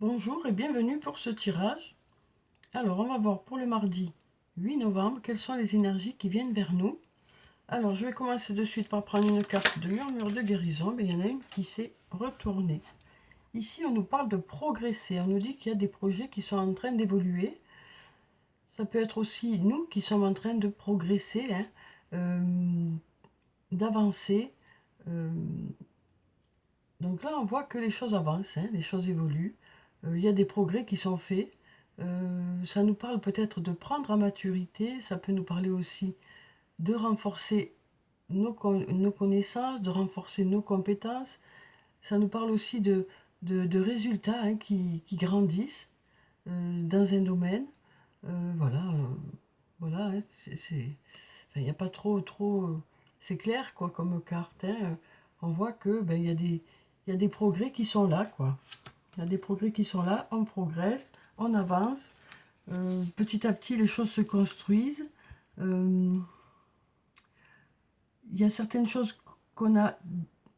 Bonjour et bienvenue pour ce tirage. Alors, on va voir pour le mardi 8 novembre quelles sont les énergies qui viennent vers nous. Alors, je vais commencer de suite par prendre une carte de murmure de guérison. Mais il y en a une qui s'est retournée. Ici, on nous parle de progresser. On nous dit qu'il y a des projets qui sont en train d'évoluer. Ça peut être aussi nous qui sommes en train de progresser, d'avancer. Euh, donc là, on voit que les choses avancent, les choses évoluent. Il y a des progrès qui sont faits. Ça nous parle peut-être de prendre à maturité, ça peut nous parler aussi de renforcer nos connaissances, de renforcer nos compétences. Ça nous parle aussi de résultats qui grandissent dans un domaine. Voilà, voilà, enfin, il n'y a pas trop, c'est clair quoi comme carte. On voit que ben, il y a des progrès qui sont là quoi. Il y a des progrès qui sont là, on progresse, on avance. Petit à petit, les choses se construisent. Euh, Il y a certaines choses qu'on a,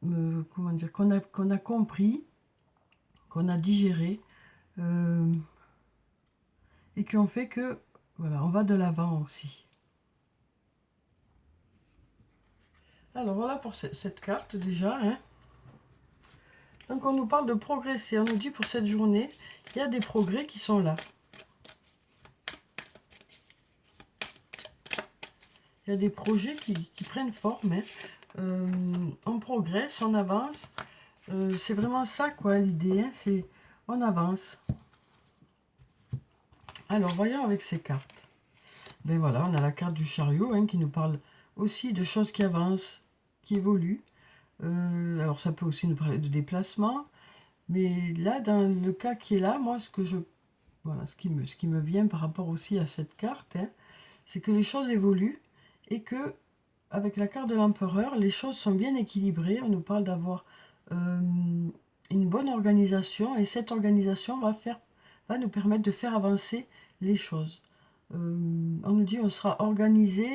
comment dire, qu'on a compris, qu'on a digéré, euh, et qui ont fait que, voilà, on va de l'avant aussi. Alors voilà pour cette carte déjà. Donc on nous parle de progresser. On nous dit pour cette journée, il y a des progrès qui sont là. Il y a des projets qui prennent forme. On progresse, on avance. C'est vraiment ça quoi l'idée. C'est on avance. Alors voyons avec ces cartes. Ben voilà, on a la carte du chariot qui nous parle aussi de choses qui avancent, qui évoluent. Alors ça peut aussi nous parler de déplacement. Mais là, dans le cas qui est là, moi, voilà, ce qui me vient par rapport aussi à cette carte, c'est que les choses évoluent et que, avec la carte de l'empereur, les choses sont bien équilibrées. On nous parle d'avoir une bonne organisation et cette organisation va nous permettre de faire avancer les choses. On nous dit on sera organisé,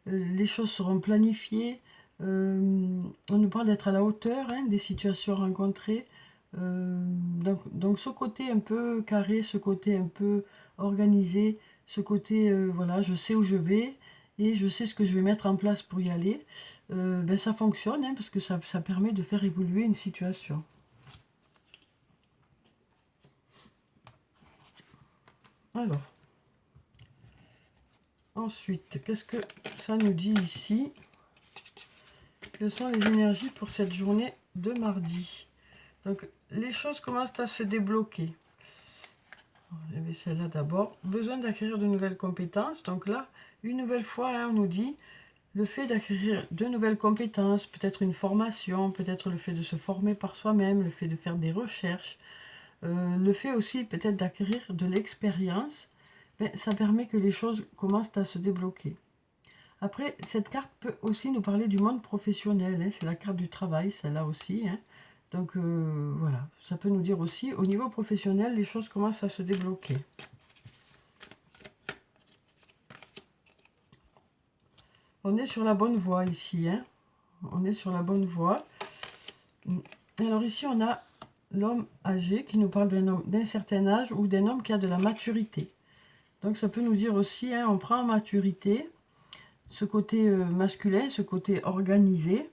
les choses seront planifiées, on nous parle d'être à la hauteur des situations rencontrées. Donc ce côté un peu carré, ce côté un peu organisé, ce côté voilà, je sais où je vais et je sais ce que je vais mettre en place pour y aller, ben ça fonctionne parce que ça permet de faire évoluer une situation. Alors, ensuite, qu'est-ce que ça nous dit ici? Quelles sont les énergies pour cette journée de mardi? Donc, les choses commencent à se débloquer. Il y avait celle-là d'abord. Besoin d'acquérir de nouvelles compétences. Donc là, une nouvelle fois, on nous dit le fait d'acquérir de nouvelles compétences, peut-être une formation, peut-être le fait de se former par soi-même, le fait de faire des recherches, le fait aussi peut-être d'acquérir de l'expérience, ben, ça permet que les choses commencent à se débloquer. Après, cette carte peut aussi nous parler du monde professionnel. C'est la carte du travail, celle-là aussi. Donc voilà, ça peut nous dire aussi, au niveau professionnel, les choses commencent à se débloquer. On est sur la bonne voie ici. On est sur la bonne voie. Alors ici, on a l'homme âgé qui nous parle d'un homme d'un certain âge ou d'un homme qui a de la maturité. Donc ça peut nous dire aussi, on prend en maturité ce côté masculin, ce côté organisé.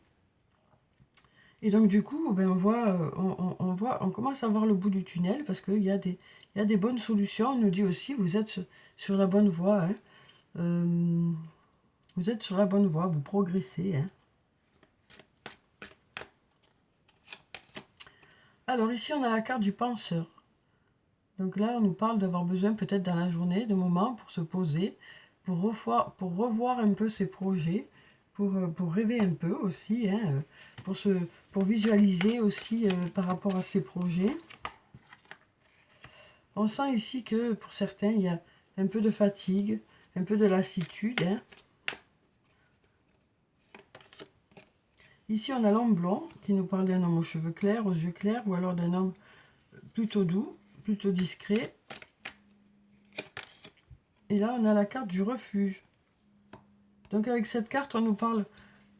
Et donc du coup, ben, on commence à voir le bout du tunnel parce qu'il y a des bonnes solutions. On nous dit aussi, vous êtes sur la bonne voie. Vous êtes sur la bonne voie, vous progressez. Alors ici, on a la carte du penseur. Donc là, on nous parle d'avoir besoin peut-être dans la journée de moments pour se poser, pour revoir un peu ses projets, pour rêver un peu aussi, pour visualiser aussi par rapport à ses projets. On sent ici que pour certains, il y a un peu de fatigue, un peu de lassitude. Ici, on a l'homme blond qui nous parle d'un homme aux cheveux clairs, aux yeux clairs, ou alors d'un homme plutôt doux, plutôt discret. Et là, on a la carte du refuge. Donc avec cette carte, on nous parle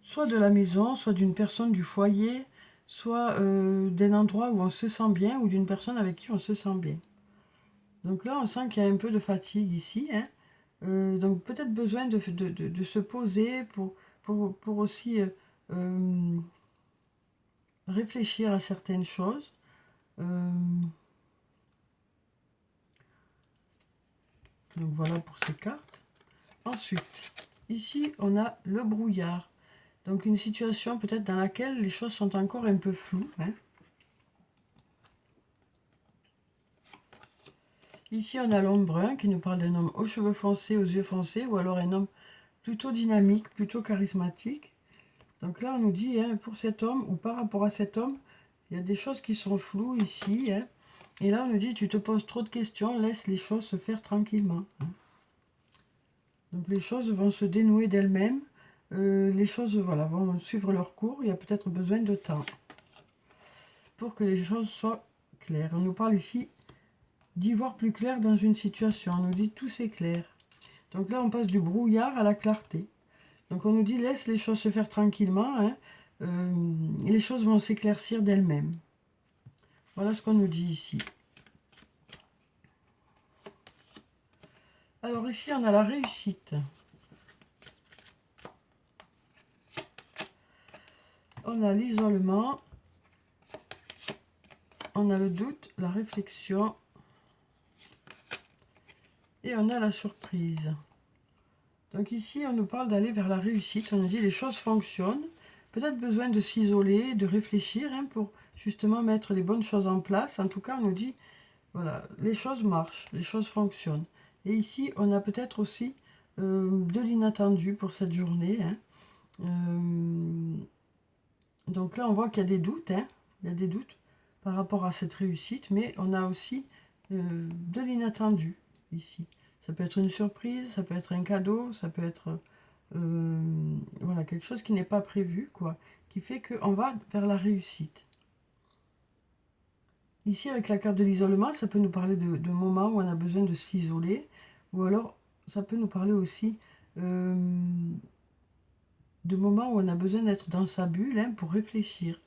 soit de la maison, soit d'une personne du foyer, soit d'un endroit où on se sent bien ou d'une personne avec qui on se sent bien. Donc là, on sent qu'il y a un peu de fatigue ici, hein. Donc peut-être besoin de se poser pour aussi réfléchir à certaines choses. Donc voilà pour ces cartes. Ensuite, ici, on a le brouillard. Donc une situation peut-être dans laquelle les choses sont encore un peu floues, hein. Ici, on a l'homme brun qui nous parle d'un homme aux cheveux foncés, aux yeux foncés, ou alors un homme plutôt dynamique, plutôt charismatique. Donc là, on nous dit, hein, pour cet homme, ou par rapport à cet homme, il y a des choses qui sont floues ici, hein. Et là, on nous dit, tu te poses trop de questions, laisse les choses se faire tranquillement, hein. Donc les choses vont se dénouer d'elles-mêmes. Les choses, voilà, vont suivre leur cours. Il y a peut-être besoin de temps pour que les choses soient claires. On nous parle ici d'y voir plus clair dans une situation. On nous dit tout c'est clair. Donc là, on passe du brouillard à la clarté. Donc on nous dit laisse les choses se faire tranquillement, hein. Les choses vont s'éclaircir d'elles-mêmes. Voilà ce qu'on nous dit ici. Alors ici, on a la réussite. On a l'isolement. On a le doute, la réflexion. Et on a la surprise. Donc ici, on nous parle d'aller vers la réussite. On nous dit les choses fonctionnent. Peut-être besoin de s'isoler, de réfléchir, hein, pour justement mettre les bonnes choses en place. En tout cas, on nous dit, voilà, les choses marchent, les choses fonctionnent. Et ici, on a peut-être aussi de l'inattendu pour cette journée, hein. Donc là, on voit qu'il y a des doutes, hein. Il y a des doutes par rapport à cette réussite, mais on a aussi de l'inattendu ici. Ça peut être une surprise, ça peut être un cadeau, ça peut être voilà, quelque chose qui n'est pas prévu, quoi, qui fait qu'on va vers la réussite. Ici, avec la carte de l'isolement, ça peut nous parler de moments où on a besoin de s'isoler, ou alors ça peut nous parler aussi de moments où on a besoin d'être dans sa bulle, hein, pour réfléchir.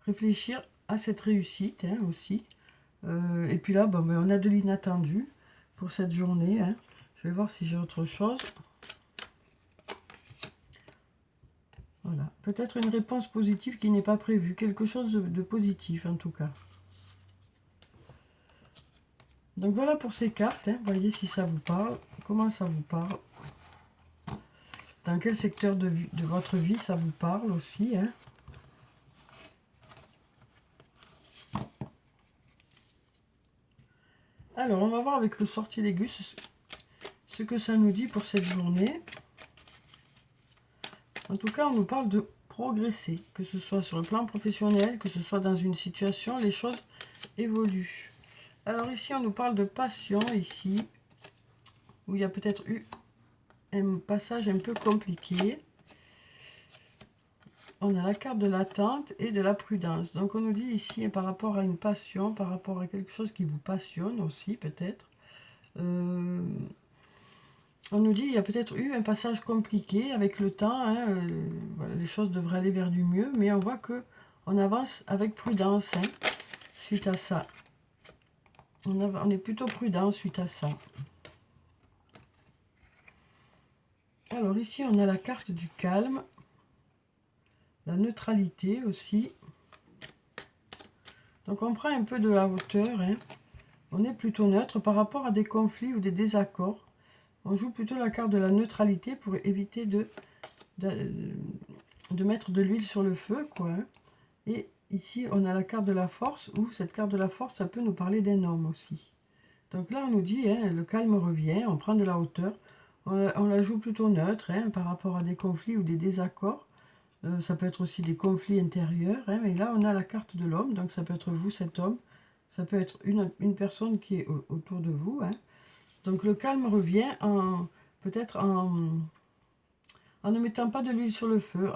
Réfléchir à cette réussite, hein, aussi. Et puis là, bon, ben, on a de l'inattendu pour cette journée, hein. Je vais voir si j'ai autre chose. Voilà, peut-être une réponse positive qui n'est pas prévue, quelque chose de positif en tout cas. Donc voilà pour ces cartes, hein. Voyez si ça vous parle, comment ça vous parle. Dans quel secteur de votre vie ça vous parle aussi, hein. Alors, on va voir avec le sortilègus ce que ça nous dit pour cette journée. En tout cas, on nous parle de progresser, que ce soit sur le plan professionnel, que ce soit dans une situation, les choses évoluent. Alors ici, on nous parle de passion, ici, où il y a peut-être eu un passage un peu compliqué. On a la carte de l'attente et de la prudence. Donc on nous dit ici, par rapport à une passion, par rapport à quelque chose qui vous passionne aussi, peut-être. On nous dit il y a peut-être eu un passage compliqué avec le temps, hein, voilà, les choses devraient aller vers du mieux, mais on voit que on avance avec prudence, hein, suite à ça. On est plutôt prudent suite à ça. Alors ici, on a la carte du calme, la neutralité aussi. Donc on prend un peu de la hauteur, hein. On est plutôt neutre par rapport à des conflits ou des désaccords. On joue plutôt la carte de la neutralité pour éviter de mettre de l'huile sur le feu, quoi, hein. Et ici, on a la carte de la force, où cette carte de la force, ça peut nous parler d'un homme aussi. Donc là, on nous dit, hein, le calme revient, on prend de la hauteur. On la joue plutôt neutre, hein, par rapport à des conflits ou des désaccords. Ça peut être aussi des conflits intérieurs, hein, mais là, on a la carte de l'homme, donc ça peut être vous, cet homme. Ça peut être une personne qui est autour de vous, hein. Donc le calme revient peut-être en ne mettant pas de l'huile sur le feu,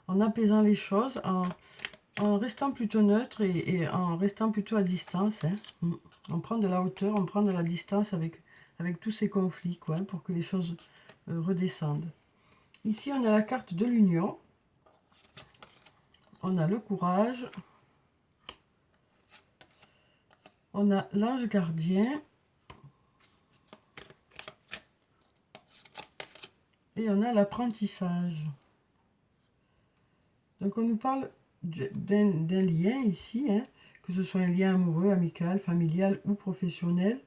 en apaisant les choses, en restant plutôt neutre et en restant plutôt à distance, hein. On prend de la hauteur, on prend de la distance avec tous ces conflits, quoi, hein, pour que les choses redescendent. Ici, on a la carte de l'union. on a le courage, on a l'ange gardien, et on a l'apprentissage. Donc on nous parle d'un lien ici, hein, que ce soit un lien amoureux, amical, familial ou professionnel,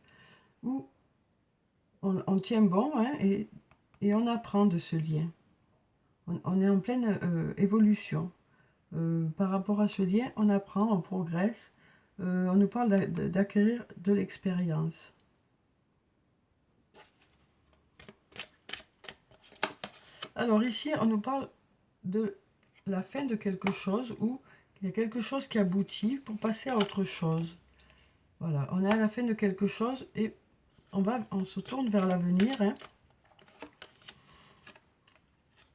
où on tient bon, hein, et on apprend de ce lien. On est en pleine évolution. Par rapport à ce lien, on apprend, on progresse. On nous parle d'acquérir de l'expérience. Alors ici, on nous parle de la fin de quelque chose, où il y a quelque chose qui aboutit pour passer à autre chose. Voilà, on est à la fin de quelque chose et on se tourne vers l'avenir, hein.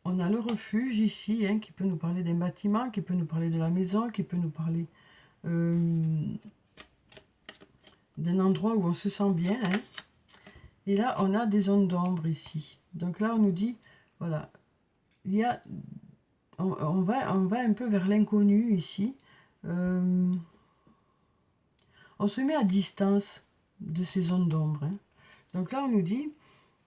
On a le refuge ici, hein, qui peut nous parler des bâtiments, qui peut nous parler de la maison, qui peut nous parler d'un endroit où on se sent bien, hein. Et là, on a des zones d'ombre ici. Donc là, on nous dit, voilà, il y a, on va un peu vers l'inconnu ici. On se met à distance de ces zones d'ombre, hein. Donc là, on nous dit,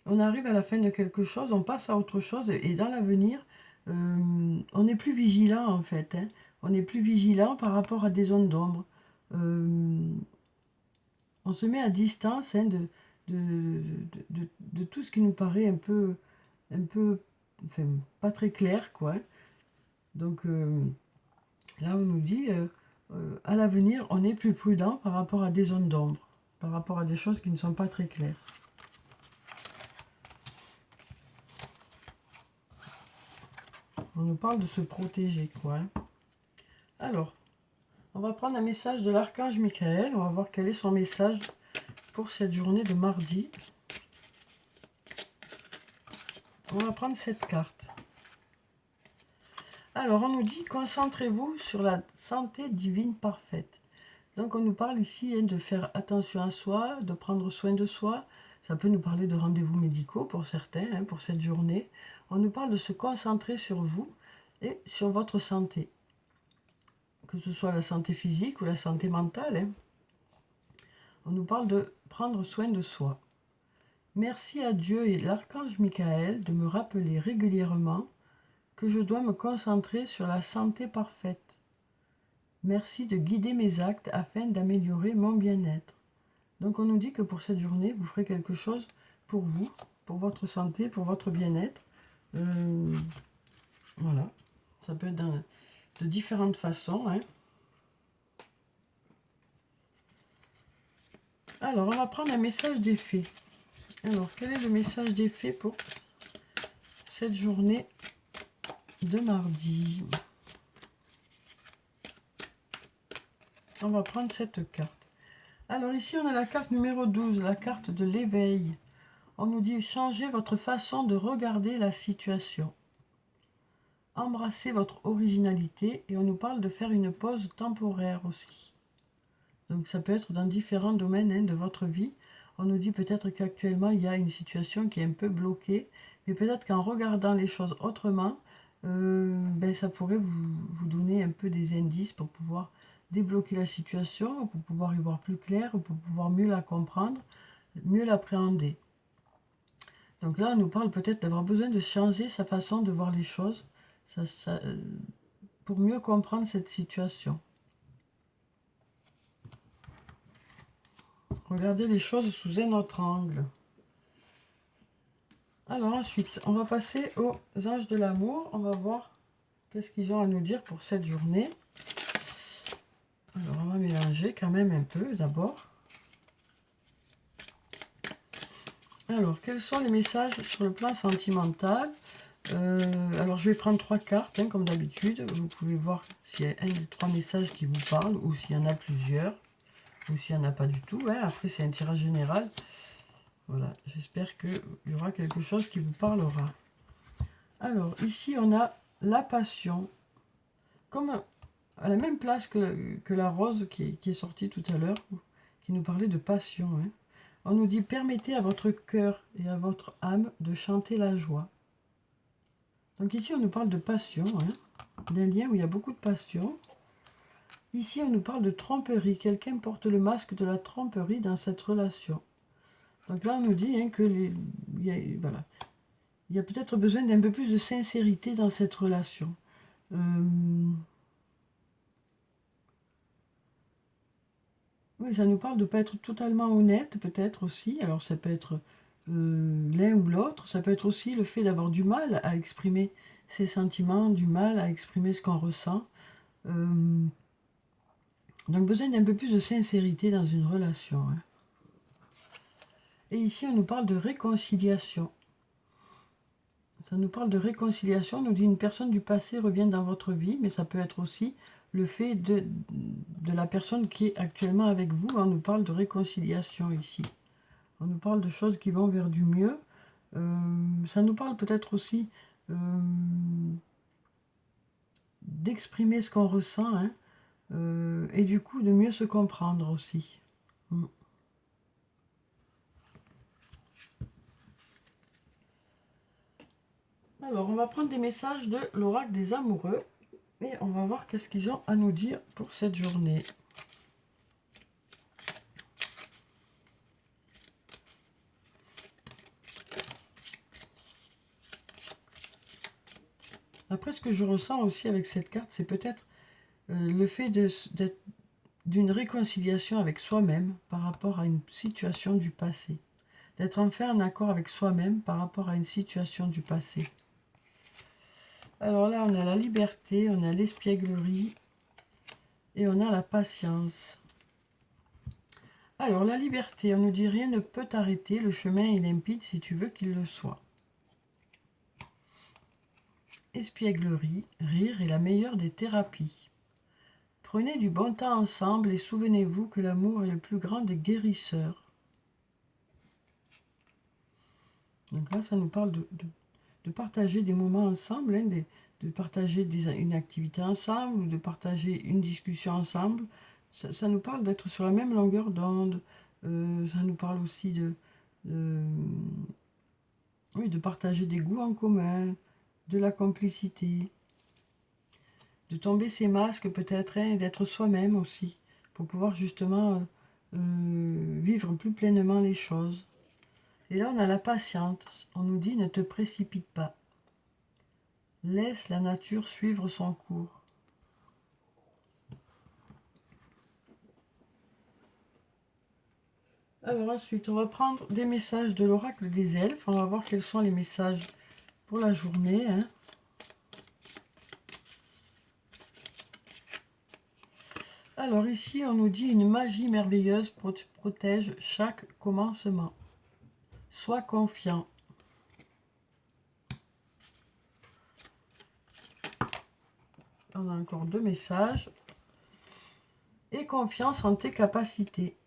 on arrive à la fin de quelque chose, on passe à autre chose, et dans l'avenir, on est plus vigilant en fait, hein. On est plus vigilant par rapport à des zones d'ombre. On se met à distance, hein, de tout ce qui nous paraît un peu, enfin, pas très clair, quoi. Donc là, on nous dit, à l'avenir, on est plus prudent par rapport à des zones d'ombre, par rapport à des choses qui ne sont pas très claires. On nous parle de se protéger, quoi, hein. Alors, on va prendre un message de l'archange Michael. On va voir quel est son message pour cette journée de mardi. On va prendre cette carte. Alors, on nous dit, concentrez-vous sur la santé divine parfaite. Donc, on nous parle ici, hein, de faire attention à soi, de prendre soin de soi. Ça peut nous parler de rendez-vous médicaux pour certains, hein, pour cette journée. On nous parle de se concentrer sur vous et sur votre santé. Que ce soit la santé physique ou la santé mentale, hein. On nous parle de prendre soin de soi. Merci à Dieu et l'archange Michael de me rappeler régulièrement que je dois me concentrer sur la santé parfaite. Merci de guider mes actes afin d'améliorer mon bien-être. Donc on nous dit que pour cette journée, vous ferez quelque chose pour vous, pour votre santé, pour votre bien-être. Voilà, ça peut être de différentes façons, hein. Alors, on va prendre un message des fées. Alors, quel est le message des fées pour cette journée de mardi? On va prendre cette carte. Alors ici, on a la carte numéro 12, la carte de l'éveil. On nous dit, changez votre façon de regarder la situation. Embrassez votre originalité, et on nous parle de faire une pause temporaire aussi. Donc ça peut être dans différents domaines, hein, de votre vie. On nous dit peut-être qu'actuellement il y a une situation qui est un peu bloquée, mais peut-être qu'en regardant les choses autrement, ça pourrait vous donner un peu des indices pour pouvoir débloquer la situation, pour pouvoir y voir plus clair, pour pouvoir mieux la comprendre, mieux l'appréhender. Donc là, on nous parle peut-être d'avoir besoin de changer sa façon de voir les choses, pour mieux comprendre cette situation. Regardez les choses sous un autre angle. Alors ensuite, on va passer aux anges de l'amour. On va voir qu'est-ce qu'ils ont à nous dire pour cette journée. Alors on va mélanger quand même un peu d'abord. Alors, quels sont les messages sur le plan sentimental? Alors je vais prendre 3 cartes, hein, comme d'habitude. Vous pouvez voir s'il y a un des 3 messages qui vous parlent, ou s'il y en a plusieurs, ou s'il n'y en a pas du tout, hein. Après c'est un tirage général. Voilà, j'espère qu'il y aura quelque chose qui vous parlera. Alors ici on a la passion, comme à la même place que la rose qui est sortie tout à l'heure, qui nous parlait de passion, hein. On nous dit, permettez à votre cœur et à votre âme de chanter la joie. Donc ici, on nous parle de passion, hein. d'un lien où il y a beaucoup de passion. Ici, on nous parle de tromperie. Quelqu'un porte le masque de la tromperie dans cette relation. Donc là, on nous dit hein, que voilà, il y a peut-être besoin d'un peu plus de sincérité dans cette relation. Oui, ça nous parle de ne pas être totalement honnête, peut-être aussi. Alors, ça peut être l'un ou l'autre. Ça peut être aussi le fait d'avoir du mal à exprimer ses sentiments, du mal à exprimer ce qu'on ressent. Donc, besoin d'un peu plus de sincérité dans une relation. Hein. Et ici, on nous parle de réconciliation. Ça nous parle de réconciliation. On nous dit une personne du passé revient dans votre vie, mais ça peut être aussi le fait de la personne qui est actuellement avec vous. On nous parle de réconciliation ici. On nous parle de choses qui vont vers du mieux. Ça nous parle peut-être aussi d'exprimer ce qu'on ressent, hein, et du coup de mieux se comprendre aussi. Alors, on va prendre des messages de l'oracle des amoureux et on va voir qu'est-ce qu'ils ont à nous dire pour cette journée. Après, ce que je ressens aussi avec cette carte, c'est peut-être le fait d'une réconciliation avec soi-même par rapport à une situation du passé. D'être enfin en accord avec soi-même par rapport à une situation du passé. Alors là, on a la liberté, on a l'espièglerie et on a la patience. Alors, la liberté, on nous dit rien ne peut t'arrêter, le chemin est limpide si tu veux qu'il le soit. Espièglerie, rire est la meilleure des thérapies. Prenez du bon temps ensemble et souvenez-vous que l'amour est le plus grand des guérisseurs. Donc là, ça nous parle de partager des moments ensemble, hein, de partager une activité ensemble, ou de partager une discussion ensemble. Ça nous parle d'être sur la même longueur d'onde. Ça nous parle aussi oui, de partager des goûts en commun, de la complicité, de tomber ses masques peut-être, hein, et d'être soi-même aussi, pour pouvoir justement vivre plus pleinement les choses. Et là, on a la patience. On nous dit, ne te précipite pas. Laisse la nature suivre son cours. Alors ensuite, on va prendre des messages de l'oracle des elfes. On va voir quels sont les messages pour la journée. Hein. Alors ici, on nous dit, une magie merveilleuse protège chaque commencement. Sois confiant. On a encore deux messages. Et confiance en tes capacités.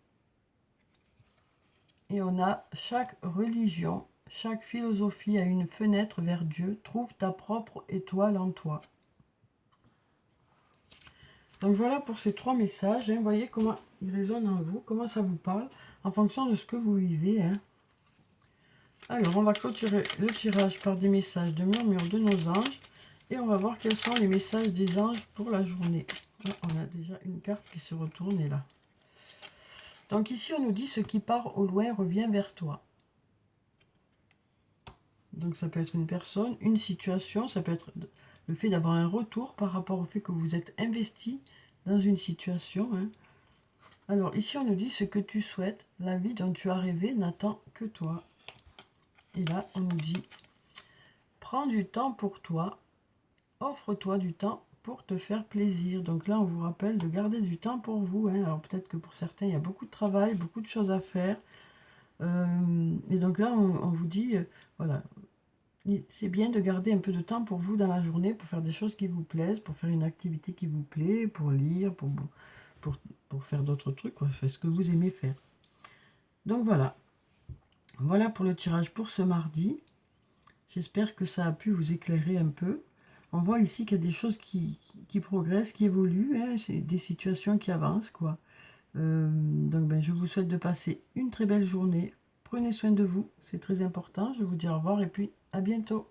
Et on a chaque religion, chaque philosophie a une fenêtre vers Dieu. Trouve ta propre étoile en toi. Donc voilà pour ces trois messages. Hein. Vous voyez comment ils résonnent en vous, comment ça vous parle, en fonction de ce que vous vivez. Hein. Alors, on va clôturer le tirage par des messages de murmure de nos anges. Et on va voir quels sont les messages des anges pour la journée. Ah, on a déjà une carte qui se retourne et là. Donc ici, on nous dit, ce qui part au loin revient vers toi. Donc ça peut être une personne, une situation, ça peut être le fait d'avoir un retour par rapport au fait que vous êtes investi dans une situation. Hein. Alors ici, on nous dit, ce que tu souhaites, la vie dont tu as rêvé n'attend que toi. Et là, on nous dit, prends du temps pour toi, offre-toi du temps pour te faire plaisir. Donc là, on vous rappelle de garder du temps pour vous. Hein. Alors peut-être que pour certains, il y a beaucoup de travail, beaucoup de choses à faire. Et donc là, on vous dit, voilà, c'est bien de garder un peu de temps pour vous dans la journée, pour faire des choses qui vous plaisent, pour faire une activité qui vous plaît, pour lire, pour faire d'autres trucs, quoi, faire ce que vous aimez faire. Donc voilà. Voilà pour le tirage pour ce mardi. J'espère que ça a pu vous éclairer un peu. On voit ici qu'il y a des choses qui progressent, qui évoluent, hein, c'est des situations qui avancent, quoi. Donc je vous souhaite de passer une très belle journée. Prenez soin de vous, c'est très important. Je vous dis au revoir et puis à bientôt.